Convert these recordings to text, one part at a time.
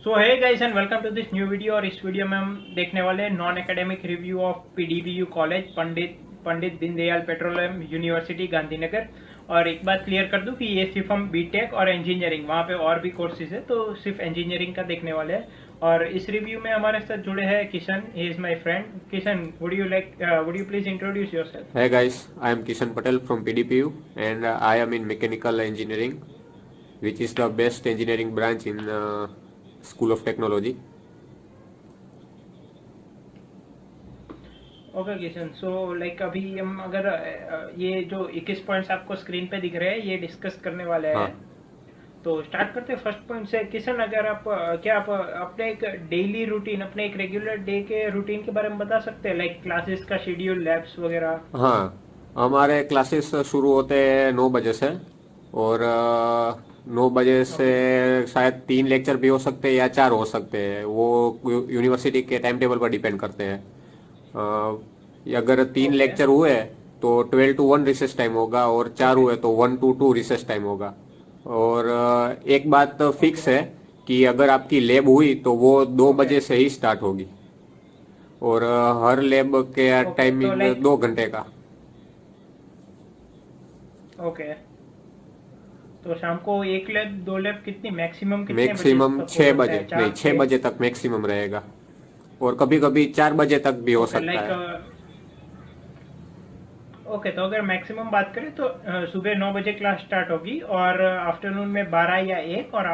So hey guys and welcome to this new video. और इस वीडियो में हम देखने वाले हैं non academic review of PDBU college Pandit Deendayal petroleum university Gandhinagar. और एक बात क्लियर कर दूं कि ये सिर्फ हम बीटेक और इंजीनियरिंग, वहाँ पे और भी कोर्सेज है, तो सिर्फ इंजीनियरिंग का देखने वाले हैं। और इस रिव्यू में हमारे साथ जुड़े हैं Kishan, he is my friend. Kishan, would you please introduce yourself? Hey guys, I am Kishan Patel from PDPU and I am in mechanical engineering, which is the best engineering branch in School of Technology. Okay Kishan, so like अभी हम अगर ये जो 21 points आपको screen पे दिख रहे हैं ये डिस्कस करने वाले हाँ हैं। तो स्टार्ट करते हैं फर्स्ट पॉइंट से। किशन, अगर आप क्या आप अपने एक डेली रूटीन, अपने एक रेगुलर डे के रूटीन के बारे में बता सकते हैं, लाइक क्लासेस का शेड्यूल, लैब्स वगैरह? हाँ, हमारे क्लासेस शुरू होते हैं 9 बजे से और 9 बजे से ओके। शायद 3 लेक्चर भी हो सकते हैं या 4 हो सकते हैं, वो यूनिवर्सिटी के टाइम टेबल पर डिपेंड करते हैं। अगर तीन ओके। लेक्चर हुए तो 12 to 1 रिसेस टाइम होगा और 4 ओके। हुए तो 1 to 2 रिसेस टाइम होगा। और एक बात फिक्स ओके। है कि अगर आपकी लैब हुई तो वो दो ओके। बजे से ही स्टार्ट होगी और हर लैब के ओके तो टाइमिंग लाइक 2 घंटे का। ओके, तो शाम को एक लैब, दो लैब, कितनी मैक्सिमम कितने बजे मैक्सिमम तक हो छः सकता बजे है? नहीं, चार, 6 बजे छः? तक मैक्सिमम रहेगा और कभी कभी 4 बजे तक भी हो ओके सकता लाइक है। ओके, तो अगर मैक्सिमम बात करें तो सुबह 9 बजे क्लास स्टार्ट होगी और आफ्टरनून में 12 या 1, और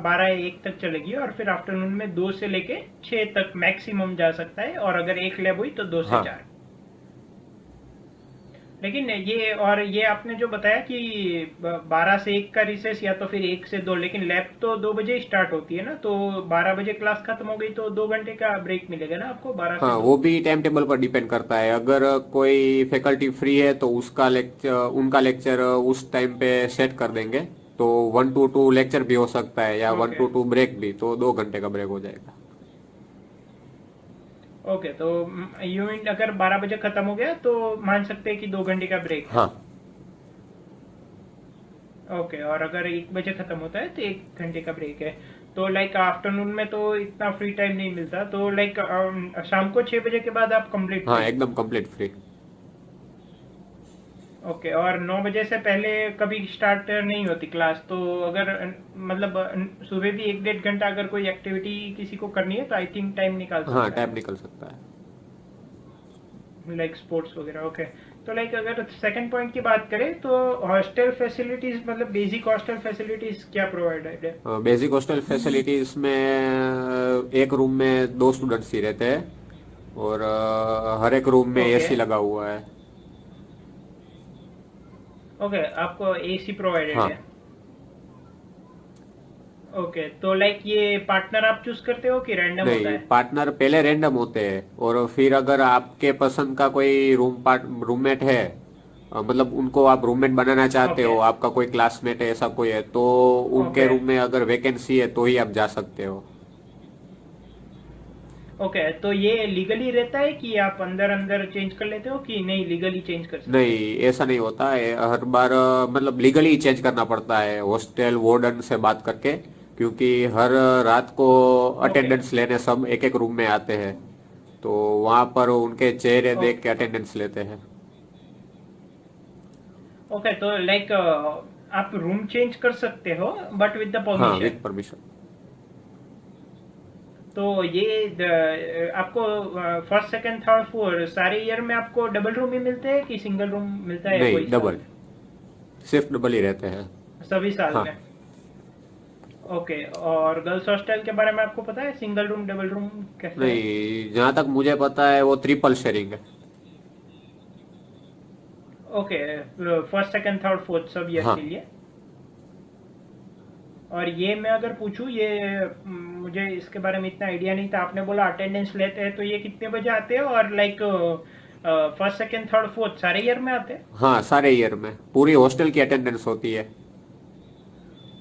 12 या 1 तक चलेगी, और फिर आफ्टरनून में 2 से लेके 6 तक मैक्सिमम जा सकता है, और अगर एक लैब हुई तो 2 से 4। हाँ लेकिन ये आपने जो बताया कि 12 से 1 का रिसेस या तो फिर 1 से 2, लेकिन लैब तो 2 बजे ही स्टार्ट होती है ना, तो 12 बजे क्लास खत्म हो गई तो 2 घंटे का ब्रेक मिलेगा ना आपको, बारह से हाँ, दो वो भी टाइम टेबल पर डिपेंड करता है। अगर कोई फैकल्टी फ्री है तो उसका लेक्चर उनका लेक्चर उस टाइम पे सेट कर देंगे, तो 1 to 2 लेक्चर भी हो सकता है या one okay. Two two break भी, तो 2 घंटे का ब्रेक हो जाएगा। ओके, तो यू मीन अगर 12 बजे खत्म हो गया तो मान सकते हैं कि 2 घंटे का ब्रेक है? हाँ ओके, और अगर 1 बजे खत्म होता है तो 1 घंटे का ब्रेक है। तो लाइक आफ्टरनून में तो इतना फ्री टाइम नहीं मिलता, तो लाइक शाम को 6 बजे के बाद आप कंप्लीट हाँ, फ्री? एकदम कंप्लीट फ्री। ओके, और 9 बजे से पहले कभी स्टार्ट नहीं होती क्लास? तो अगर मतलब सुबह भी 1 1.5 घंटा अगर कोई एक्टिविटी किसी को करनी है तो आई थिंक टाइम निकाल हाँ, सकता टाइम है, निकल सकता है। लाइक स्पोर्ट्स वगैरह। ओके, तो लाइक अगर सेकंड पॉइंट की बात करें तो हॉस्टल फैसिलिटीज, मतलब बेसिक हॉस्टल फैसिलिटीज क्या प्रोवाइडेड है? बेसिक हॉस्टल फैसिलिटीज में एक रूम में 2 स्टूडेंट्स ही रहते हैं और हर एक रूम में ओके। एसी लगा हुआ है। ओके, आपको एसी प्रोवाइडेड हाँ है? ओके, तो लाइक ये पार्टनर आप चूज करते हो कि रैंडम होता नहीं, है? पार्टनर पहले रैंडम होते हैं और फिर अगर आपके पसंद का कोई रूममेट है, मतलब उनको आप रूममेट बनाना चाहते ओके। हो, आपका कोई क्लासमेट है ऐसा कोई है, तो उनके ओके। रूम में अगर वैकेंसी है तो ही आप जा सकते हो। ओके, तो ये लीगली रहता है कि आप अंदर अंदर चेंज कर लेते हो कि नहीं, लीगली चेंज कर सकते? नहीं, ऐसा नहीं होता है हर बार, मतलब लीगली चेंज करना पड़ता है हॉस्टल वार्डन से बात करके, क्योंकि हर रात को ओके। अटेंडेंस लेने सब एक एक रूम में आते हैं, तो वहां पर उनके चेहरे देख के ओके। अटेंडेंस लेते हैं। ओके, तो लाइक आप रूम चेंज कर सकते हो बट विद द हाँ, परमिशन? With permission. तो ये आपको फर्स्ट सेकंड थर्ड फोर सारे ईयर में आपको डबल रूम ही मिलते हैं कि सिंगल रूम मिलता है नहीं, कोई साल डबल, में? सिर्फ डबल ही रहते हैं। सभी साल हाँ में? ओके, और गर्ल्स हॉस्टल के बारे में आपको पता है, सिंगल रूम डबल रूम कैसे है? नहीं, जहाँ तक मुझे पता है वो ट्रिपल शेयरिंग है। Okay, first second third fourth सब ईयर हाँ के लिए? और ये मैं अगर पूछूं, ये मुझे इसके बारे में इतना आइडिया नहीं था, आपने बोला अटेंडेंस लेते हैं, तो ये कितने बजे आते हैं? और like first second third fourth सारे ईयर में आते हैं? हाँ, सारे ईयर में पूरी हॉस्टल की अटेंडेंस होती है।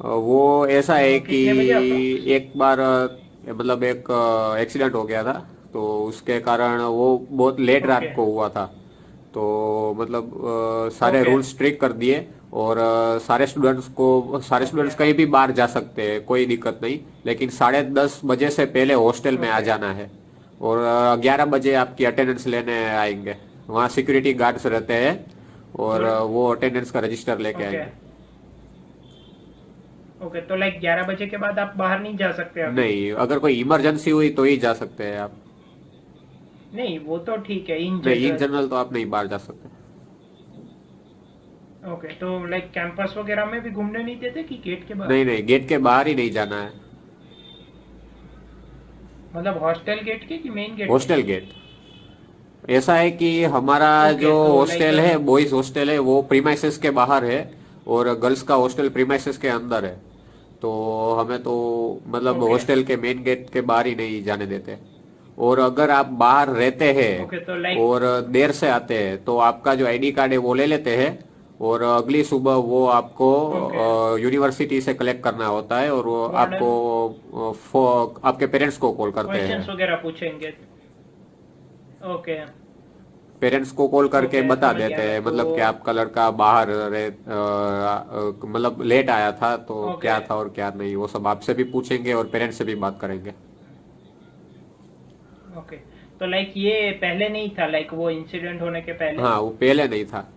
वो ऐसा है कि कितने बजे अप्रोक्स? एक बार मतलब एक एक्सीडेंट हो गया था, तो उसके कारण वो बहुत लेट ओके। रात को हुआ था, तो मतलब सारे ओके। रूल्स स्ट्रिक्ट कर दिए और सारे स्टूडेंट्स कहीं भी बाहर जा सकते हैं, कोई दिक्कत नहीं, लेकिन 10:30 बजे से पहले हॉस्टल में आ ओके जाना है। और 11 बजे आपकी अटेंडेंस लेने आएंगे। वहाँ सिक्योरिटी गार्ड्स रहते हैं और तो वो अटेंडेंस का रजिस्टर लेके ओके आएंगे। ओके, तो लाइक 11 बजे के बाद आप बाहर नहीं जा सकते अभी? नहीं, अगर कोई इमरजेंसी हुई तो ही जा सकते हैं आप। नहीं, वो तो ठीक है इन नहीं, इन जनरल। जनरल तो आप नहीं बाहर जा सकते। ओके, तो लाइक कैंपस वगैरह में भी घूमने नहीं देते कि गेट के बाहर? नहीं नहीं, गेट के बाहर ही नहीं जाना है। मतलब हॉस्टल गेट के कि मेन गेट के? Hostel gate. ऐसा है कि हमारा ओके, जो तो लाइक हॉस्टल है, बॉयज हॉस्टल है, वो प्रीमाइसेस के बाहर है और गर्ल्स का हॉस्टल प्रीमाइसेस के अंदर है। तो हमें तो मतलब ओके हॉस्टल के मेन गेट के बाहर ही नहीं जाने देते। और अगर आप बाहर रहते हैं ओके, तो लाइक और देर से आते हैं तो आपका जो आईडी कार्ड है वो ले लेते हैं और अगली सुबह वो आपको ओके यूनिवर्सिटी से कलेक्ट करना होता है और वो आपको वार्डन आपके पेरेंट्स को कॉल करते हैं। क्वेश्चंस वगैरह पूछेंगे? ओके पेरेंट्स को कॉल करके ओके, बता समझ गया देते मैं हैं, तो। मतलब कि आपका लड़का बाहर मतलब लेट आया था तो ओके क्या था और क्या नहीं, वो सब आपसे भी पूछेंगे और पेरेंट्स से भी बात करेंगे। ओके, तो लाइक ये पहले नहीं था, लाइक वो इंसिडेंट होने के पहले? हाँ, वो पहले नहीं था।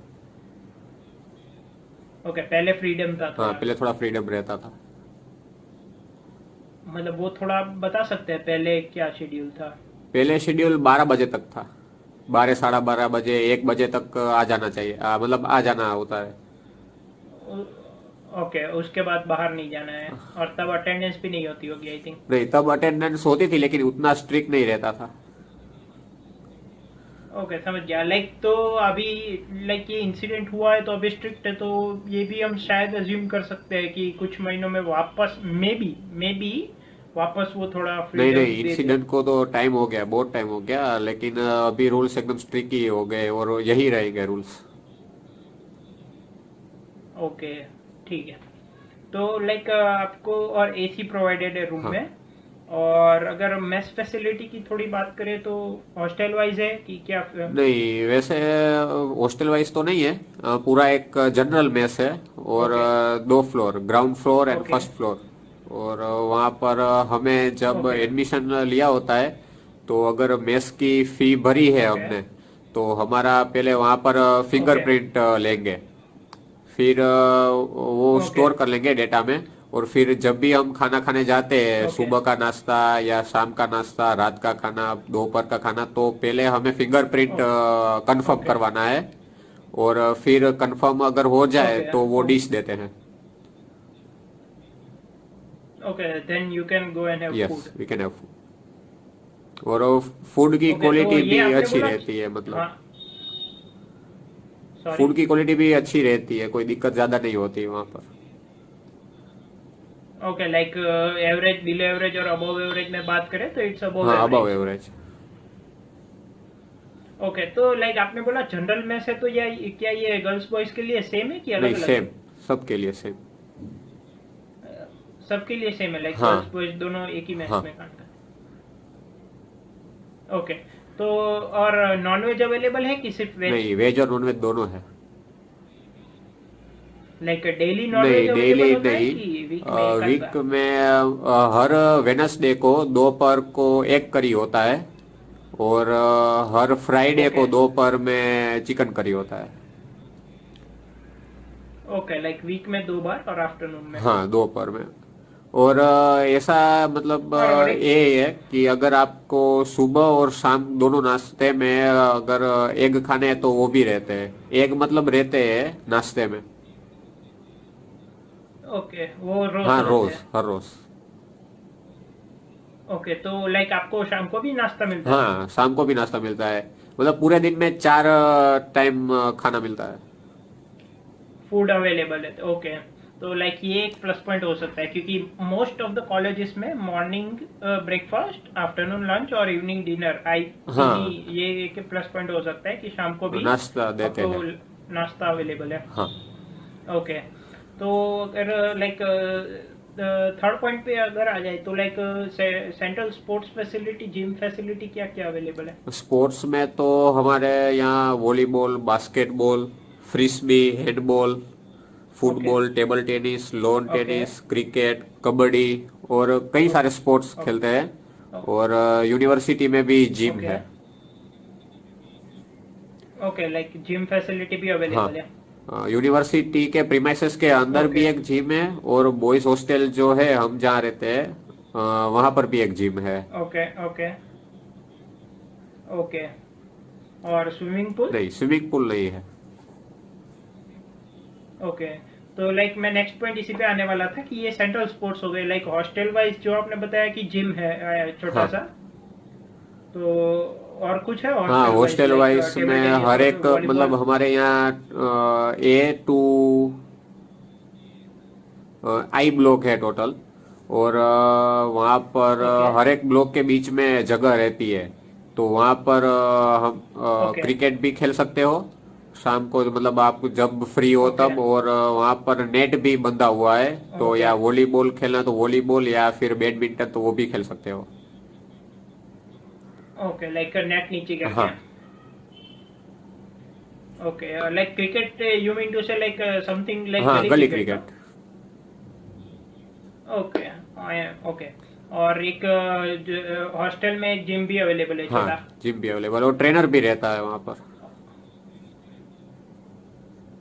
ओके, पहले फ्रीडम था हाँ, थोड़ा? पहले थोड़ा फ्रीडम रहता था। मतलब वो थोड़ा आप बता सकते हैं पहले क्या शेड्यूल था? पहले शेड्यूल 12 बजे तक था। 12, 12:30 बजे, 1 बजे तक आ जाना चाहिए, मतलब आ जाना होता है। ओके, उसके बाद बाहर नहीं जाना है, और तब अटेंडेंस भी नहीं होती होगी आई थिंक। नहीं, तब अटेंडेंस होती थी लेकिन उतना स्ट्रिक्ट नहीं रहता था। ओके, समझ गया। लाइक तो अभी लाइक ये इंसिडेंट हुआ है तो अभी स्ट्रिक्ट है, तो ये भी हम शायद अज्यूम कर सकते हैं कि कुछ महीनों में वापस मे बी वापस वो थोड़ा नहीं फ्रीडम नहीं, दे दे। इंसिडेंट को तो टाइम हो गया, बहुत टाइम हो गया, लेकिन अभी रूल्स एकदम स्ट्रिक्ट ही हो गए और यही रहेंगे रूल्स। ओके, ठीक है। तो लाइक आपको और एसी प्रोवाइडेड है रूम हाँ। में? और अगर मेस फैसिलिटी की थोड़ी बात करें तो हॉस्टल वाइज है कि क्या? नहीं, वैसे हॉस्टल वाइज तो नहीं है। पूरा एक जनरल मेस है और okay 2 floor, ground floor and okay first floor. और वहाँ पर हमें जब ओके एडमिशन लिया होता है तो अगर मेस की फी भरी है ओके हमने तो हमारा पहले वहाँ पर ओके फिंगरप्रिंट लेंगे। फिर वो ओके स्टोर कर लेंगे डेटा में। और फिर जब भी हम खाना खाने जाते हैं, ओके सुबह का नाश्ता या शाम का नाश्ता, रात का खाना, दोपहर का खाना, तो पहले हमें फिंगरप्रिंट कंफर्म ओके करवाना है। और फिर कंफर्म अगर हो जाए ओके तो वो डिश देते हैं। Okay, then you can go and have yes, food. We can have. और फूड की ओके, तो क्वालिटी ये भी आपने अच्छी बोला। रहती है, हाँ, मतलब सॉरी। फूड की क्वालिटी भी अच्छी रहती है, कोई दिक्कत ज्यादा नहीं होती वहाँ पर। Okay, like average, below average और अबव एवरेज में बात करें तो इट्स अबव हाँ, अबव एवरेज। एवरेज। ओके, तो लाइक आपने बोला जनरल में से, तो या क्या ये गर्ल्स बॉयज के लिए सेम है कि नहीं, अलग अलग है? सेम, सबके लिए सेम। सबके लिए सेम है, लाइक हाँ गर्ल्स बॉयज दोनों एक ही मैच हाँ। में काम करते हैं? ओके, तो और नॉन वेज अवेलेबल है कि सिर्फ वेज? नहीं, वेज और नॉन वेज दोनों है। लाइक डेली नॉन नहीं, वेज डेली अवेलेबल होता है नहीं। कि वीक में एक आध वीक बार? में हर वेनसडे को दोपहर को एक करी होता है और हर फ्राइडे ओके को दोपहर में चिकन करी होता है। ओके, लाइक वीक में 2 बार और आफ्टरनून में? हाँ, दोपहर में। और ऐसा मतलब और एक ये है कि अगर आपको सुबह और शाम दोनों नाश्ते में अगर एग खाने हैं तो वो भी रहते हैं। एग मतलब रहते हैं नाश्ते में। ओके, वो रोज हाँ, रहते रोज, हैं? हर रोज। ओके, तो लाइक आपको शाम को भी नाश्ता मिलता है? हाँ, शाम को भी नाश्ता मिलता है। मतलब पूरे दिन में 4 टाइम खाना मिलता है। फूड अवेलेबल है, ओके। तो लाइक ये एक प्लस पॉइंट हो सकता है, क्योंकि मोस्ट ऑफ द कॉलेजेस में मॉर्निंग ब्रेकफास्ट, आफ्टरनून लंच और इवनिंग डिनर, आई हाँ, थिंक ये एक प्लस पॉइंट हो सकता है कि शाम को भी नाश्ता देते आपको हैं। नाश्ता अवेलेबल है। हाँ। ओके, तो अगर लाइक थर्ड पॉइंट पे अगर आ जाए तो like central sports facility, gym facility क्या क्या अवेलेबल है? स्पोर्ट्स में तो हमारे यहाँ volleyball, basketball, frisbee, handball, football, table tennis, lawn okay tennis, cricket, kabaddi और कई सारे स्पोर्ट्स खेलते हैं। और यूनिवर्सिटी में भी जिम ओके है। ओके, लाइक जिम फैसिलिटी भी हाँ, अवेलेबल है। यूनिवर्सिटी के प्रीमाइसेस के अंदर भी ओके एक जिम है, और बॉयज हॉस्टल जो है हम जहाँ रहते हैं वहां पर भी एक जिम है। Okay okay okay. और स्विमिंग पूल? नहीं, स्विमिंग पूल नहीं है। ओके। तो लाइक मैं नेक्स्ट पॉइंट इसी पे आने वाला था कि ये सेंट्रल स्पोर्ट्स हो गए, लाइक हॉस्टल वाइज जो आपने बताया कि जिम है छोटा हाँ सा, तो और कुछ है हाँ, hostel wise, hostel like wise table में टेनिस हर और एक मतलब वॉलीबॉल? हमारे यहाँ A to I ब्लॉक है टोटल। और वहाँ पर ओके हर एक ब्लॉक के बीच में जगह रहती है। तो वहाँ पर हम ओके क्रिकेट भी खेल सकते हो शाम को, मतलब आप जब फ्री हो ओके तब। और वहाँ पर नेट भी बंधा हुआ है, तो ओके या वॉलीबॉल खेलना तो वॉलीबॉल, या फिर बैडमिंटन तो वो भी खेल सकते हो। ओके, लाइक नेट नीचे करके। हाँ okay, like cricket you mean to say like something like हाँ, गली गली क्रिकेट ना? क्रिकेट। Okay okay. और एक हॉस्टल में एक जिम भी अवेलेबल है हाँ, छोटा? जिम भी अवेलेबल, और ट्रेनर भी रहता है वहाँ पर।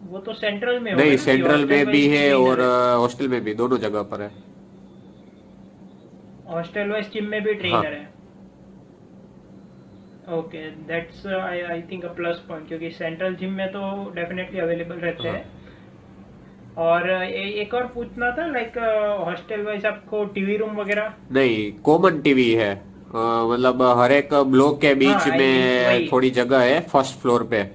वो तो सेंट्रल में होगा नहीं, ना, कि सेंट्रल हॉस्टल में भी वाइज भी है और ट्रेनर है? हॉस्टल में भी, दोनों जगह पर है। हॉस्टल वाइज जिम में भी हाँ ट्रेनर है? Okay, that's I I think a plus point, क्योंकि सेंट्रल जिम में तो डेफिनेटली अवेलेबल रहते हाँ। हैं। और एक और पूछना था, लाइक हॉस्टल वाइज आपको टीवी रूम वगैरह? नहीं, कॉमन टीवी है। मतलब हर एक ब्लॉक के हाँ, बीच आई मीन में वही। थोड़ी जगह है, फर्स्ट फ्लोर पे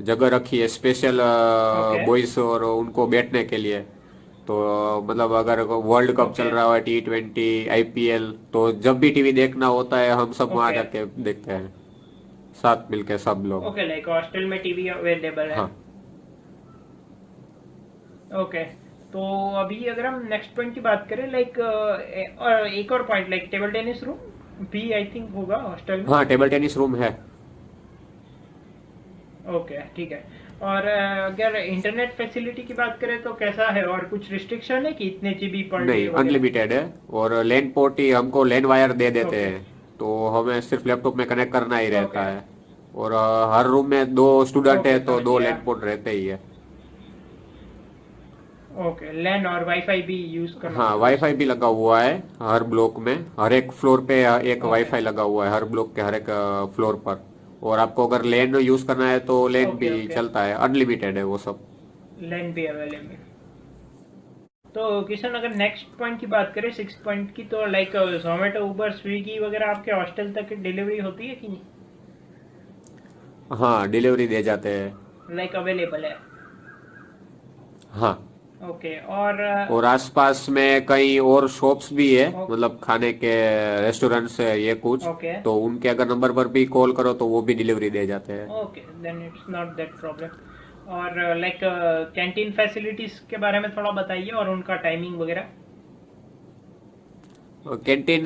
जगह रखी है स्पेशल ओके बॉयज और उनको बैठने के लिए। तो मतलब अगर वर्ल्ड कप चल ओके रहा है, T20, IPL, तो जब भी टीवी देखना होता है हम सब वहां ओके जाके देखते हैं, साथ मिलके सब लोग। ओके, लाइक हॉस्टल में टीवी अवेलेबल है? हाँ ओके। तो अभी अगर हम नेक्स्ट पॉइंट की बात करें, लाइक और एक और point, like table tennis room भी आई थिंक होगा हॉस्टल में? हाँ, टेबल टेनिस रूम है। ओके ठीक है। और अगर इंटरनेट फैसिलिटी की बात करें तो कैसा है, और कुछ रिस्ट्रिक्शन है कि इतने जीबी पर डे नहीं, वगैरह? अनलिमिटेड है। और लैन पोर्ट ही हमको लैन वायर दे देते ओके हैं, तो हमें सिर्फ लैपटॉप में कनेक्ट करना ही रहता ओके है। और हर रूम में 2 स्टूडेंट है ओके, तो समझ 2 लैन गया। पोर्ट रहते ही है। ओके, लैन और वाईफाई भी यूज करना हाँ, पड़ता है वाईफाई उसमें? भी लगा हुआ है हर ब्लॉक में। हर एक फ्लोर पे एक ओके वाईफाई लगा हुआ है, हर ब्लॉक के हर एक फ्लोर पर। और आपको अगर लैन यूज करना है तो लैन ओके भी ओके, चलता है, अनलिमिटेड है वो सब। लैन भी अवेलेबल। तो किशन, अगर नेक्स्ट पॉइंट की बात करें, सिक्स पॉइंट की, तो लाइक जोमेटो, उबर, स्विगी वगैरह आपके हॉस्टल तक डिलीवरी होती है कि नहीं? हाँ, डिलीवरी दे जाते हैं। लाइक अवेलेबल है? हाँ, ओके। और और आसपास में कई और शॉप्स भी है, ओ- मतलब खाने के रेस्टोरेंट्स है ये कुछ। ओके तो उनके अगर नंबर पर भी कॉल करो तो वो भी डिलीवरी दे जाते हैं। Okay, then it's not that problem. और लाइक कैंटीन फैसिलिटीज के बारे में थोड़ा बताइए, और उनका टाइमिंग वगैरह? कैंटीन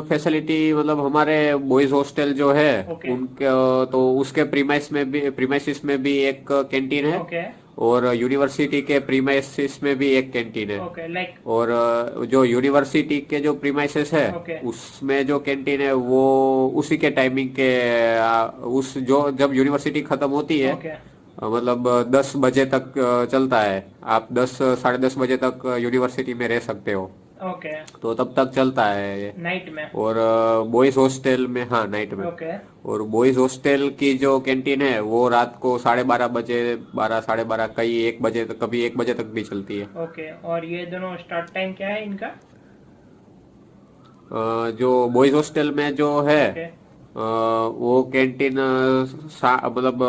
फैसिलिटी मतलब हमारे बॉयज हॉस्टल जो है ओके उनके, तो उसके प्रीमाइसिस में भी एक कैंटीन है। ओके और यूनिवर्सिटी के प्रीमाइसिस में भी एक कैंटीन है। ओके, लाइक और जो यूनिवर्सिटी के जो प्रीमाइसेस है ओके उसमें जो कैंटीन है वो उसी के टाइमिंग के उस जो जब यूनिवर्सिटी खत्म होती है, ओके मतलब 10 बजे तक चलता है। आप 10 साढ़े 10 बजे तक यूनिवर्सिटी में रह सकते हो, ओके, तो तब तक चलता है ये। नाइट में? और बॉयज हॉस्टल में, हाँ, नाइट में। ओके और बॉयज हॉस्टल की जो कैंटीन है वो रात को 12:30 बजे, 12 साढ़े 12, कई 1 बजे तक, कभी 1 बजे तक भी चलती है। ओके। और ये दोनों स्टार्ट टाइम क्या है इनका? जो बॉयज हॉस्टल में जो है ओके वो कैंटीन मतलब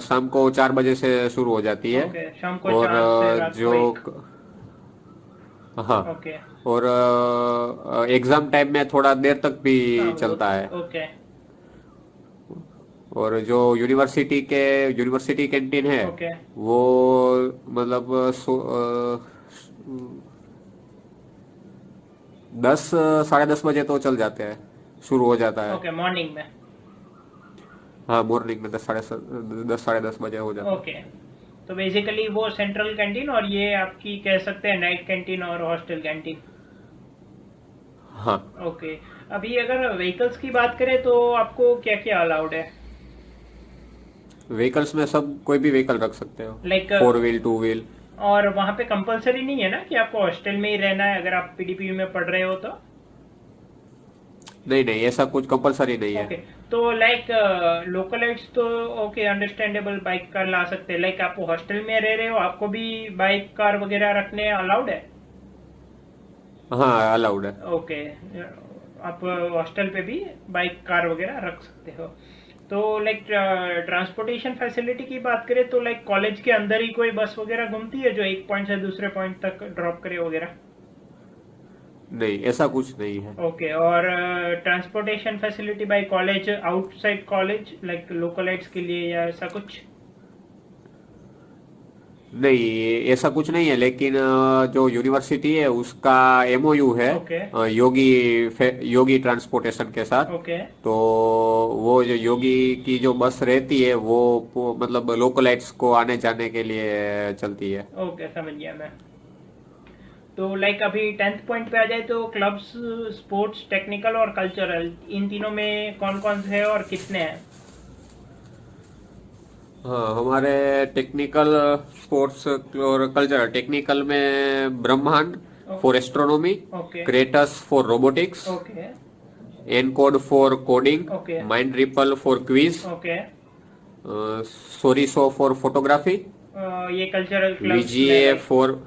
शाम को 4 बजे से शुरू हो जाती है। ओके, शाम को और 4 से रात को जो 1? हाँ, ओके। और एग्जाम टाइम में थोड़ा देर तक भी हाँ वो चलता है। ओके और जो यूनिवर्सिटी कैंटीन है ओके वो मतलब 10 साढ़े 10 बजे तो चल जाते हैं, शुरू हो जाता है। ओके, मॉर्निंग में? हाँ, मॉर्निंग में 10 साढ़े 10 बजे हो जाता है। ओके। तो बेसिकली वो सेंट्रल कैंटीन और ये आपकी कह सकते हैं नाइट कैंटीन और हॉस्टल कैंटीन। हाँ, ओके। अभी अगर व्हीकल्स की बात करें तो आपको क्या क्या अलाउड है? व्हीकल्स में सब कोई भी व्हीकल रख सकते हो, लाइक 4 व्हील 2 व्हील। और वहाँ पे कंपलसरी नहीं है ना कि आपको हॉस्टल में ही रहना है अगर आप पीडीपीयू में पढ़ रहे हो तो? नहीं नहीं, ऐसा कुछ कंपलसरी नहीं है। ओके। तो लाइक लोकलाइट्स तो ओके अंडरस्टैंडेबल बाइक कार ला सकते हैं। लाइक आप हॉस्टल में रह रहे हो, आपको भी बाइक कार वगैरह रखने अलाउड है? हाँ, अलाउड है। ओके। आप हॉस्टल पे भी बाइक कार वगैरह रख सकते हो। तो लाइक ट्रांसपोर्टेशन फैसिलिटी की बात करें तो लाइक कॉलेज के अंदर ही कोई बस वगैरह घूमती है जो एक पॉइंट से दूसरे पॉइंट तक ड्रॉप करे वगैरह? नहीं, ऐसा कुछ नहीं है। ओके। और transportation facility by college outside college like localites के लिए या ऐसा कुछ? नहीं, ऐसा कुछ नहीं है, लेकिन जो यूनिवर्सिटी है उसका एमओयू है ओके। योगी ट्रांसपोर्टेशन के साथ। ओके। तो वो जो योगी की जो बस रहती है वो मतलब लोकलाइट्स को आने जाने के लिए चलती है। ओके, समझ गया मैं। तो लाइक अभी 10th पॉइंट पे आ जाए तो क्लब्स, स्पोर्ट्स, टेक्निकल और कल्चरल, इन तीनों में कौन कौन से हैं और कितने हैं? हाँ, हमारे टेक्निकल, स्पोर्ट्स और कल्चर, टेक्निकल में Brahmand for astronomy, okay. Kratos for robotics, okay. Encode for coding, okay. Mind ripple for quiz, okay. Sorriso for photography, ये कल्चरल क्लब्स में वीजीए लाइक? फॉर,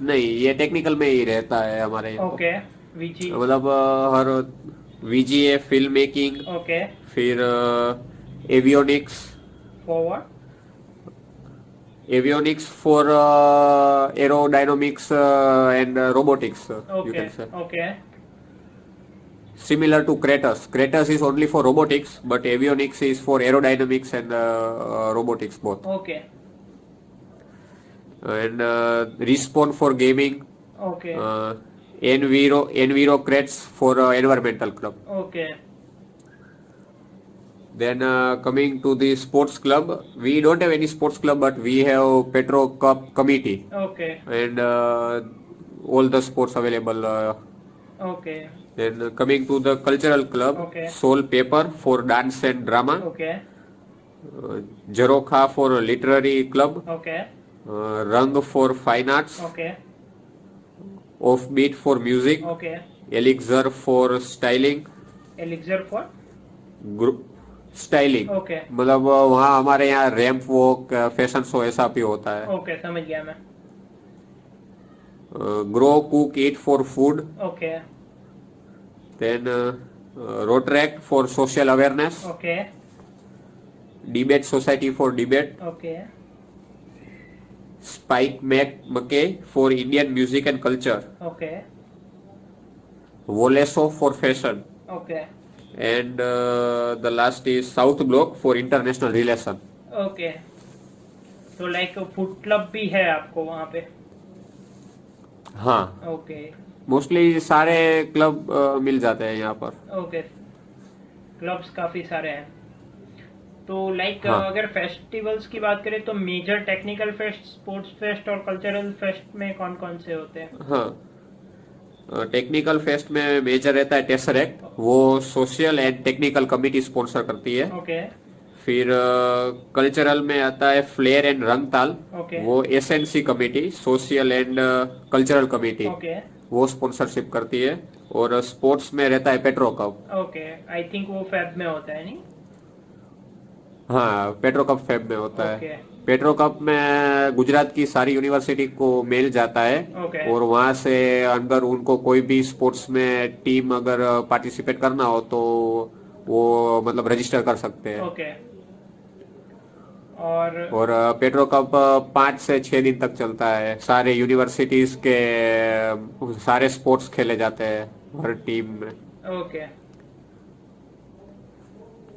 नहीं ये टेक्निकल में ही रहता है हमारे यहाँ तो। ओके। वीजी। मतलब हर वीजीए फिल्म मेकिंग, ओके। फिर avionics, forward. avionics for aerodynamics and robotics, you okay. can say. Okay. Similar to Kratos. Kratos is only for robotics, but avionics is for aerodynamics and robotics both. Okay. And Respawn for gaming, okay. Envirocrats for environmental club. Okay. Then coming to the sports club, we don't have any sports club, but we have Petro Cup committee okay. and all the sports available. Okay. Then coming to the cultural club, Okay. Soul Paper for dance and drama, okay. Jarokha for literary club, okay. Rang for fine arts, okay. Offbeat for music, okay. Elixir for styling, elixir for? group styling। Okay. मतलब वहाँ हमारे यहाँ ramp walk, fashion show ऐसा भी होता है। Okay, समझ गया मैं। Grow cook eat for food, okay. Then rotaract for social awareness, okay. Debate society for debate, okay. SPIC मैक मके for Indian music and culture, okay. Voleso for fashion, okay. And the last is South Block for international relation. Okay. तो like food club भी है आपको वहाँ पे? हाँ, okay. Mostly सारे क्लब मिल जाते हैं यहाँ पर। ओके। क्लब्स काफी सारे हैं। तो लाइक हाँ। अगर फेस्टिवल्स की बात करें तो major technical fest, sports fest और कल्चरल फेस्ट में कौन कौन से होते हैं? हाँ, टेक्निकल फेस्ट में मेजर रहता है टेसरेक्ट, वो social and technical committee sponsor करती है। ओके। फिर कल्चरल में आता है फ्लेयर एंड रंगताल, ओके। वो SNC committee, social and cultural committee, okay. वो स्पॉन्सरशिप करती है। और स्पोर्ट्स में रहता है petro cup. Okay, I think वो फेब में होता है नहीं? हाँ, पेट्रो कप फेब में होता है। ओके। पेट्रो कप में गुजरात की सारी यूनिवर्सिटी को मेल जाता है, ओके। और वहां से अंदर उनको कोई भी स्पोर्ट्स में टीम अगर पार्टिसिपेट करना हो तो वो मतलब रजिस्टर कर सकते हैं। ओके। और पेट्रो कप 5 से 6 दिन तक चलता है। सारे यूनिवर्सिटीज के सारे स्पोर्ट्स खेले जाते हैं हर टीम में। ओके।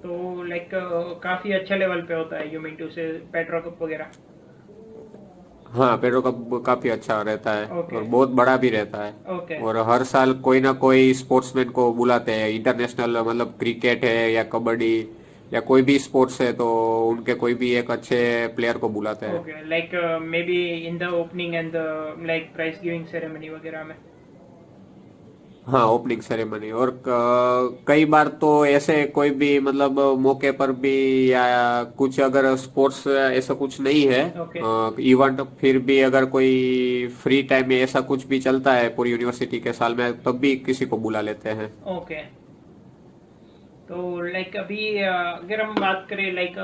तो लाइक काफी अच्छे लेवल पे होता है, यू मीन टू से पेट्रो कप वगैरह? हाँ, पेट्रो कप काफी अच्छा रहता है, ओके। और बहुत बड़ा भी रहता है। ओके। और हर साल कोई ना कोई स्पोर्ट्समैन को बुलाते हैं, इंटरनेशनल, मतलब क्रिकेट है या कबड्डी या कोई भी स्पोर्ट्स है तो उनके कोई भी एक अच्छे प्लेयर को बुलाते हैं। Okay, like maybe in the opening and the like prize giving ceremony वगैरह में। हाँ, ओपनिंग सेरेमनी और कई बार तो ऐसे कोई भी मतलब मौके पर भी या कुछ अगर स्पोर्ट्स ऐसा कुछ नहीं है ओके इवेंट, फिर भी अगर कोई फ्री टाइम में ऐसा कुछ भी चलता है पूरी यूनिवर्सिटी के साल में, तब भी किसी को बुला लेते हैं। ओके। तो लाइक अभी अगर हम बात करें लाइक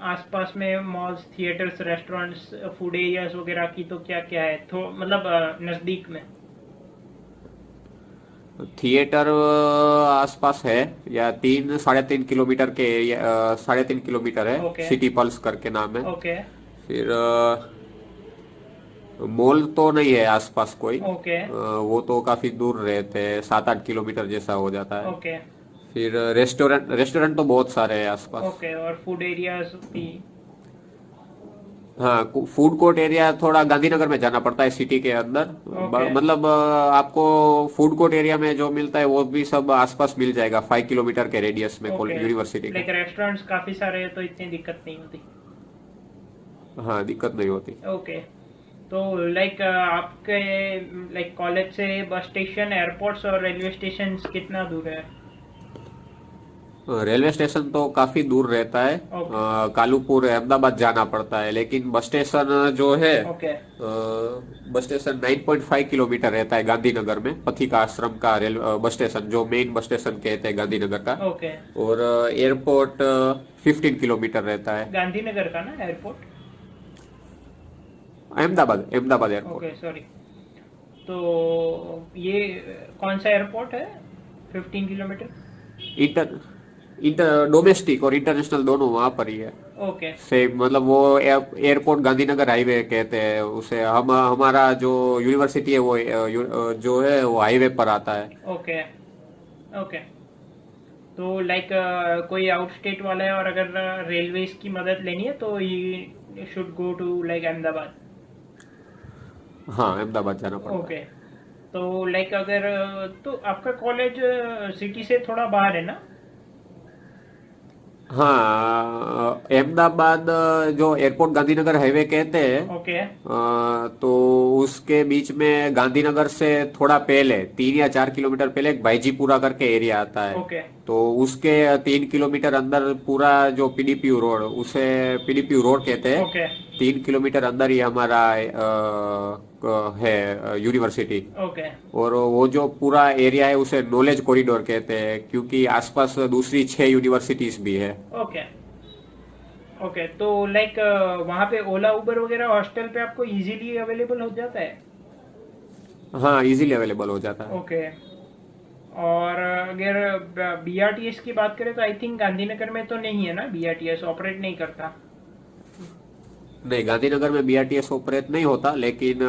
आसपास में malls, theatres, restaurants, food areas वगैरह की, तो क्या क्या है तो मतलब नज़दीक में? थिएटर आसपास है, या 3-3.5 किलोमीटर के एरिया, 3.5 किलोमीटर है, ओके सिटी पल्स करके नाम है। ओके फिर मॉल तो नहीं है आसपास कोई, ओके वो तो काफी दूर रहते हैं, 7-8 किलोमीटर जैसा हो जाता है। ओके फिर रेस्टोरेंट रेस्टोरेंट तो बहुत सारे हैं आसपास। ओके। और फूड एरियाज भी? हाँ, फूड कोर्ट एरिया थोड़ा गांधीनगर में जाना पड़ता है सिटी के अंदर। ओके मतलब आपको फूड कोर्ट एरिया में जो मिलता है वो भी सब आसपास मिल जाएगा, 5 किलोमीटर के रेडियस में ओके। यूनिवर्सिटी के। लाइक रेस्टोरेंट्स काफ़ी सारे हैं तो इतनी दिक्कत नहीं होती। हाँ, दिक्कत नहीं होती। ओके। तो लाइक आपके लाइक कॉलेज से बस स्टेशन, एयरपोर्ट्स और रेलवे स्टेशन कितना दूर है? रेलवे स्टेशन तो काफी दूर रहता है, ओके कालूपुर अहमदाबाद जाना पड़ता है, लेकिन बस स्टेशन जो है, ओके बस स्टेशन 9.5 किलोमीटर रहता है गांधीनगर में, पथिक आश्रम का बस स्टेशन, जो मेन बस स्टेशन कहते हैं गांधीनगर का। ओके। और एयरपोर्ट 15 किलोमीटर रहता है। गांधीनगर का ना airport? Ahmedabad Ahmedabad okay airport. Sorry. तो ये कौन सा एयरपोर्ट है 15 किलोमीटर? इंटर इंटर डोमेस्टिक और इंटरनेशनल दोनों वहां पर ही है। ओके सेम मतलब वो एयरपोर्ट गांधीनगर हाईवे कहते हैं उसे। हम हमारा जो यूनिवर्सिटी है वो जो है वो हाईवे पर आता है। Okay okay. तो लाइक कोई आउट स्टेट वाला है और अगर रेलवेज की मदद लेनी है तो ये should go to like Ahmedabad. हाँ, अहमदाबाद जाना पड़ता ओके। तो लाइक अगर तो आपका कॉलेज सिटी से थोड़ा बाहर है ना? है। हाँ, अहमदाबाद जो एयरपोर्ट गांधीनगर हाईवे कहते हैं, ओके तो उसके बीच में गांधीनगर से थोड़ा पहले 3 या 4 किलोमीटर पहले एक बाईजीपुरा करके एरिया आता है। ओके तो उसके 3 किलोमीटर अंदर पूरा जो पीडीपीयू रोड, उसे पीडीपीयू रोड कहते हैं। ओके 3 किलोमीटर अंदर ही हमारा है यूनिवर्सिटी। ओके और वो जो पूरा एरिया है उसे नॉलेज कॉरिडोर कहते हैं, क्योंकि आसपास दूसरी 6 यूनिवर्सिटीज भी है। Okay okay. तो लाइक वहाँ पे ओला उबर वगैरह हॉस्टल पे आपको इजीली अवेलेबल हो जाता है? हाँ, इजीली अवेलेबल हो जाता है। ओके। और अगर बीआरटीएस की बात करें तो आई थिंक गांधीनगर में तो नहीं है ना, बीआरटीएस ऑपरेट नहीं करता। नहीं, गांधीनगर में बीआरटीएस ऑपरेट नहीं होता, लेकिन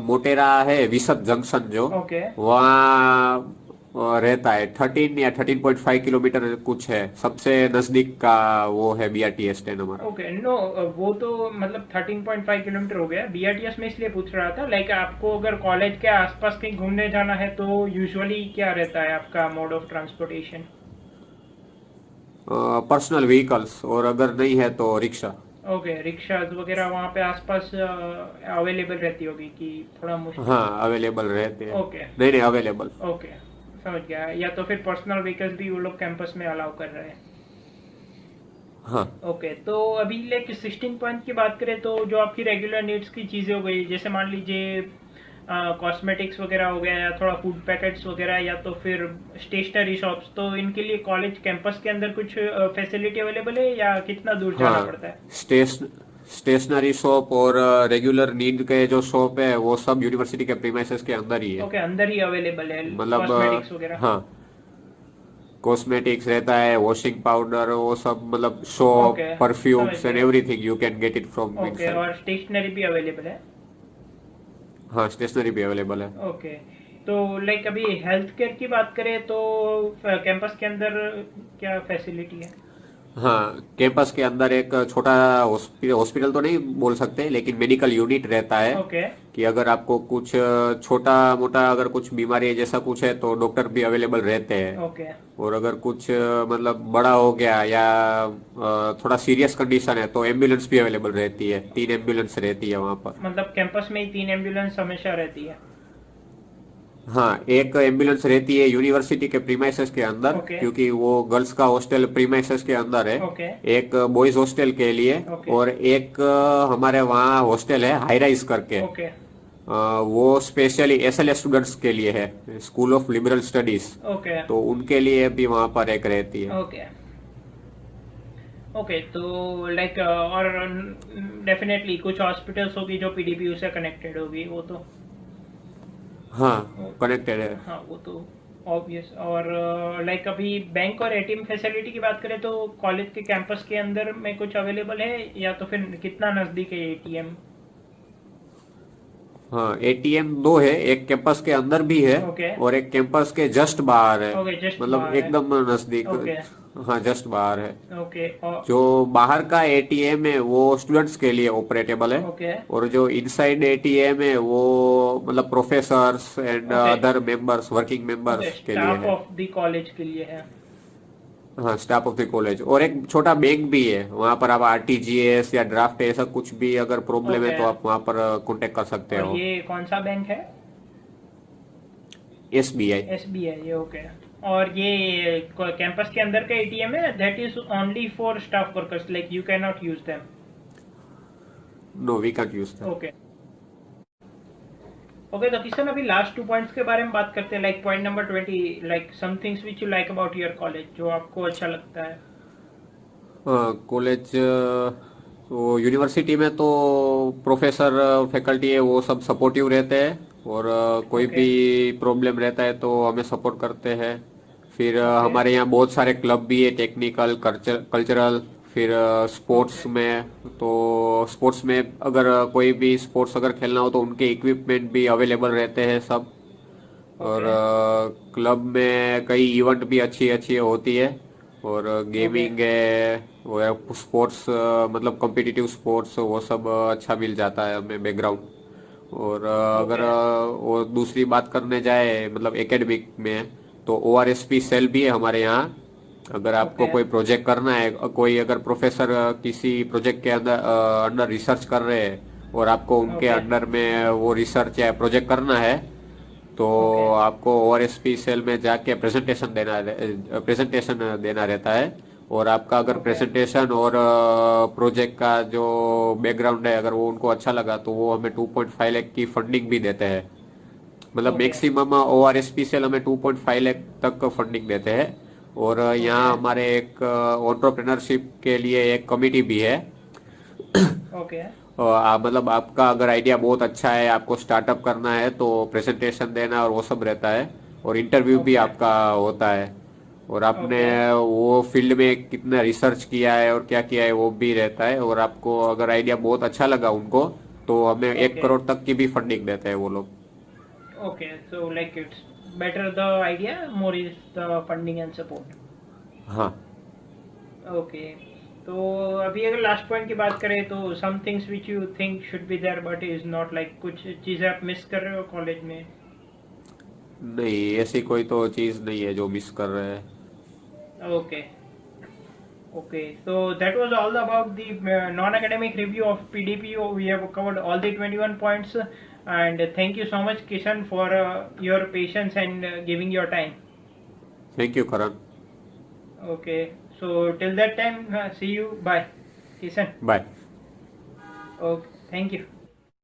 मोटेरा है विसद जंक्शन जो, ओके वहाँ रहता है। 13 या 13.5 किलोमीटर कुछ है, सबसे नजदीक का वो है बीआरटीएस स्टैंड हमारा। ओके। नो, वो तो मतलब 13.5 किलोमीटर हो गया। बीआरटीएस में इसलिए पूछ रहा था लाइक आपको अगर कॉलेज के आसपास कहीं घूमने जाना है तो यूजुअली क्या रहता है आपका mode of transportation? Personal vehicles, और अगर नहीं है तो रिक्शा। ओके, रिक्शाज वगैरह वहाँ पे आसपास अवेलेबल रहती होगी कि थोड़ा मुश्किल? हाँ, अवेलेबल रहते हैं। ओके नहीं नहीं, अवेलेबल। ओके समझ गया। या तो फिर पर्सनल व्हीकल्स भी वो लोग कैंपस में अलाउ कर रहे हैं? हाँ ओके। तो अभी लाइक 16 पॉइंट की बात करें तो जो आपकी रेगुलर नीड्स की चीज़ें हो गई, जैसे मान लीजिए कॉस्मेटिक्स वगैरह हो गया, या थोड़ा फूड पैकेट्स वगैरह, या तो फिर स्टेशनरी शॉप्स, तो इनके लिए कॉलेज कैंपस के अंदर कुछ फैसिलिटी अवेलेबल है या कितना दूर जाना हाँ, पड़ता है? स्टेशनरी शॉप और रेगुलर नीड के जो शॉप है वो सब यूनिवर्सिटी के प्रीमाइसेस के अंदर ही है। ओके, अंदर ही अवेलेबल है मतलब कॉस्मेटिक्स वगैरह? हाँ, कॉस्मेटिक्स रहता है, वॉशिंग पाउडर, वो सब, मतलब सोप, ओके समझ परफ्यूम्स एंड गया। Everything you can get it from okay, inside. और स्टेशनरी भी अवेलेबल है? हाँ, स्टेशनरी भी अवेलेबल है। ओके। तो लाइक अभी हेल्थ केयर की बात करें तो कैंपस के अंदर क्या फैसिलिटी है? हाँ, कैंपस के अंदर एक छोटा हॉस्पिटल तो नहीं बोल सकते, लेकिन मेडिकल यूनिट रहता है ओके कि अगर आपको कुछ छोटा मोटा अगर कुछ बीमारी है जैसा कुछ है तो डॉक्टर भी अवेलेबल रहते हैं। ओके और अगर कुछ मतलब बड़ा हो गया या थोड़ा सीरियस कंडीशन है तो एम्बुलेंस भी अवेलेबल रहती है, 3 एम्बुलेंस रहती है वहाँ पर। मतलब कैंपस में ही 3 एम्बुलेंस हमेशा रहती है। हाँ, एक एम्बुलेंस रहती है यूनिवर्सिटी के प्रीमाइसेस के अंदर, ओके क्योंकि वो गर्ल्स का हॉस्टल प्रीमाइसेस के अंदर है। ओके एक बॉयज हॉस्टल के लिए, ओके और एक हमारे वहाँ हॉस्टल है हाई राइज करके। ओके वो स्पेशली एसएलएस स्टूडेंट्स के लिए है, school of liberal studies. Okay तो उनके लिए भी वहाँ पर एक रहती है। Okay okay. तो लाइक और डेफिनेटली कुछ हॉस्पिटल्स होगी जो पीडीपीयू से कनेक्टेड होगी, वो तो हाँ, वो- कनेक्टेड है। हाँ वो तो ऑब्वियस। और लाइक अभी बैंक और एटीएम फैसिलिटी की बात करें तो कॉलेज के कैंपस के अंदर में कुछ अवेलेबल है, या तो फिर कितना नज़दीक है एटीएम? हाँ, एटीएम दो है, एक कैंपस के अंदर भी है ओके और एक कैंपस के जस्ट बाहर है। ओके, जस्ट मतलब बाहर है। एकदम नजदीक। ओके हाँ, जस्ट बाहर है। ओके जो बाहर का एटीएम है वो स्टूडेंट्स के लिए ऑपरेटेबल है, ओके और जो इनसाइड एटीएम है वो मतलब professors and okay other members, working okay, members के लिए स्टाफ है। ऑफ द कॉलेज के लिए है। हाँ, स्टाफ ऑफ द कॉलेज। और एक छोटा बैंक भी है वहाँ पर, आप आरटीजीएस या ड्राफ्ट ऐसा कुछ भी अगर प्रॉब्लम है ओके, तो आप वहाँ पर कांटेक्ट कर सकते और हो। ये कौन सा बैंक है? एसबीआई। एसबीआई, ये ओके। और ये कैंपस के अंदर का एटीएम है, that is only for staff workers, like you can not use them? No, we can't use that. Okay okay. तो किशन अभी लास्ट 2 पॉइंट्स के बारे में बात करते हैं, like point number 20, like some things which you like about your college, जो आपको अच्छा लगता है। कॉलेज तो यूनिवर्सिटी में तो प्रोफेसर फैकल्टी है वो सब सपोर्टिव रहते हैं, और कोई ओके भी प्रॉब्लम रहता है तो हमें सपोर्ट करते हैं। फिर ओके हमारे यहाँ बहुत सारे क्लब भी है, टेक्निकल, कल्चरल। फिर स्पोर्ट्स ओके में, तो स्पोर्ट्स में अगर कोई भी स्पोर्ट्स अगर खेलना हो तो उनके इक्विपमेंट भी अवेलेबल रहते हैं सब। और ओके क्लब में कई इवेंट भी अच्छी अच्छी होती है, और ओके गेमिंग है, वो स्पोर्ट्स मतलब कॉम्पिटिटिव स्पोर्ट्स वो सब अच्छा मिल जाता है हमें बैकग्राउंड। और अगर ओके वो दूसरी बात करने जाए मतलब एकेडमिक में, तो ओआरएसपी सेल भी है हमारे यहाँ। अगर आपको ओके कोई प्रोजेक्ट करना है, कोई अगर प्रोफेसर किसी प्रोजेक्ट के अंदर अंडर रिसर्च कर रहे हैं और आपको उनके ओके अंडर में वो रिसर्च या प्रोजेक्ट करना है, तो ओके आपको ओआरएसपी सेल में जाके प्रेजेंटेशन देना रहता है। और आपका अगर ओके प्रेजेंटेशन और प्रोजेक्ट का जो बैकग्राउंड है अगर वो उनको अच्छा लगा तो वो हमें 2.5 लाख की फंडिंग भी देते हैं। मतलब ओके मैक्सिमम ओआरएसपी सेल हमें 2.5 लाख तक फंडिंग देते हैं। और ओके यहाँ हमारे एक एंटरप्रेन्योरशिप के लिए एक कमिटी भी है। ओके मतलब आपका अगर आइडिया बहुत अच्छा है, आपको स्टार्टअप करना है, तो प्रेजेंटेशन देना और वो सब रहता है, और इंटरव्यू भी ओके आपका होता है। और आपने ओके वो फील्ड में कितना रिसर्च किया है और क्या किया है वो भी रहता है। और आपको अगर आइडिया बहुत अच्छा लगा उनको तो हमें 1 करोड़ तक की भी फंडिंग देते हैं वो लोग। Okay. So like it's better the idea, more is the funding and support. हाँ। ओके। तो अभी अगर लास्ट पॉइंट की बात करें तो some things which you think should be there but is not, like कुछ चीज़ें आप मिस कर रहे हो कॉलेज में? नहीं, ऐसी कोई तो चीज़ नहीं है जो मिस कर रहे हैं। Okay okay. So that was all about the non-academic review of PDPU. We have covered all the 21 points, and thank you so much Kishan for your patience and giving your time. Thank you Karan. Okay, so till that time, see you. Bye Kishan. Bye. Okay, thank you.